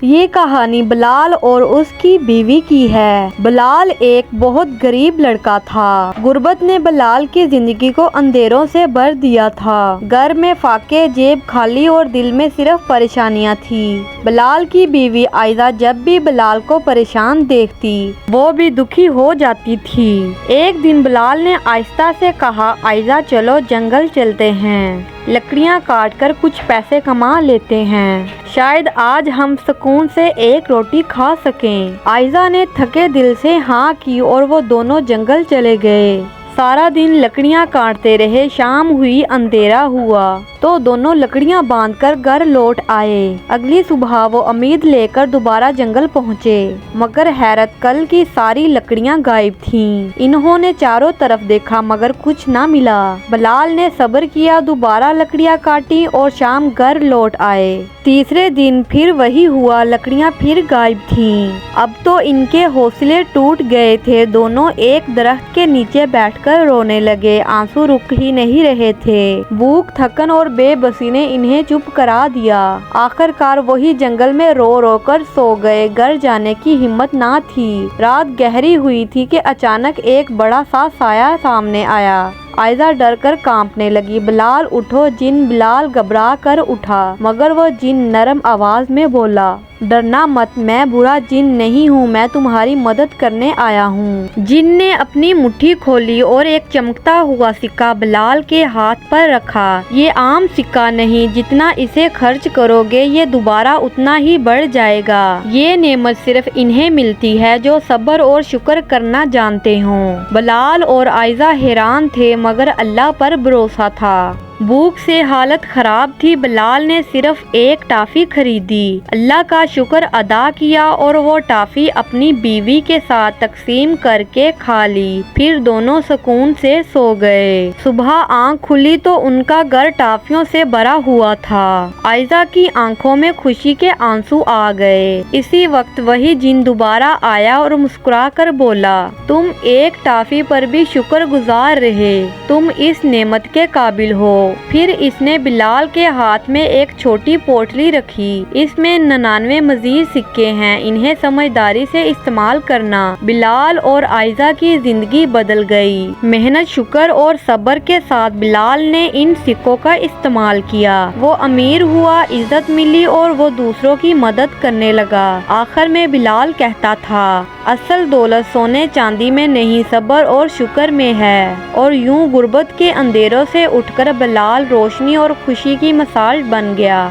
یہ کہانی بلال اور اس کی بیوی کی ہے۔ بلال ایک بہت غریب لڑکا تھا۔ غربت نے بلال کی زندگی کو اندھیروں سے بھر دیا تھا۔ گھر میں فاقے، جیب خالی اور دل میں صرف پریشانیاں تھیں۔ بلال کی بیوی عائزہ جب بھی بلال کو پریشان دیکھتی وہ بھی دکھی ہو جاتی تھی۔ ایک دن بلال نے آہستہ سے کہا، عائزہ چلو جنگل چلتے ہیں، لکڑیاں کاٹ کر کچھ پیسے کما لیتے ہیں، شاید آج ہم سکون سے ایک روٹی کھا سکیں۔ عائزہ نے تھکے دل سے ہاں کی اور وہ دونوں جنگل چلے گئے۔ سارا دن لکڑیاں کاٹتے رہے۔ شام ہوئی، اندھیرا ہوا تو دونوں لکڑیاں باندھ کر گھر لوٹ آئے۔ اگلی صبح وہ امید لے کر دوبارہ جنگل پہنچے، مگر حیرت، کل کی ساری لکڑیاں غائب تھیں۔ انہوں نے چاروں طرف دیکھا مگر کچھ نہ ملا۔ بلال نے صبر کیا، دوبارہ لکڑیاں کاٹی اور شام گھر لوٹ آئے۔ تیسرے دن پھر وہی ہوا، لکڑیاں پھر غائب تھیں۔ اب تو ان کے حوصلے ٹوٹ گئے تھے۔ دونوں ایک درخت کے نیچے بیٹھ کر رونے لگے، آنسو رک ہی نہیں رہے تھے۔ بھوک، تھکن اور بے بسی نے انہیں چپ کرا دیا۔ آخر کار وہی جنگل میں رو رو کر سو گئے۔ گھر جانے کی ہمت نہ تھی۔ رات گہری ہوئی تھی کہ اچانک ایک بڑا سا سایہ سامنے آیا۔ عائزہ ڈر کر کانپنے لگی۔ بلال اٹھو جن۔ بلال گھبرا کر اٹھا مگر وہ جن نرم آواز میں بولا، ڈرنا مت، میں برا جن نہیں ہوں، میں تمہاری مدد کرنے آیا ہوں۔ جن نے اپنی مٹھی کھولی اور ایک چمکتا ہوا سکہ بلال کے ہاتھ پر رکھا۔ یہ عام سکہ نہیں، جتنا اسے خرچ کرو گے یہ دوبارہ اتنا ہی بڑھ جائے گا۔ یہ نعمت صرف انہیں ملتی ہے جو صبر اور شکر کرنا جانتے ہوں۔ بلال اور عائزہ حیران تھے مگر اللہ پر بھروسہ تھا۔ بھوک سے حالت خراب تھی۔ بلال نے صرف ایک ٹافی خریدی، اللہ کا شکر ادا کیا اور وہ ٹافی اپنی بیوی کے ساتھ تقسیم کر کے کھا لی۔ پھر دونوں سکون سے سو گئے۔ صبح آنکھ کھلی تو ان کا گھر ٹافیوں سے بھرا ہوا تھا۔ عائزہ کی آنکھوں میں خوشی کے آنسو آ گئے۔ اسی وقت وہی جن دوبارہ آیا اور مسکرا کر بولا، تم ایک ٹافی پر بھی شکر گزار رہے، تم اس نعمت کے قابل ہو۔ پھر اس نے بلال کے ہاتھ میں ایک چھوٹی پوٹلی رکھی، اس میں 99 مزید سکے ہیں، انہیں سمجھداری سے استعمال کرنا۔ بلال اور عائزہ کی زندگی بدل گئی۔ محنت، شکر اور صبر کے ساتھ بلال نے ان سکوں کا استعمال کیا۔ وہ امیر ہوا، عزت ملی اور وہ دوسروں کی مدد کرنے لگا۔ آخر میں بلال کہتا تھا، اصل دولت سونے چاندی میں نہیں، صبر اور شکر میں ہے۔ اور یوں غربت کے اندھیروں سے اٹھ کر بلال روشنی اور خوشی کی مثال بن گیا۔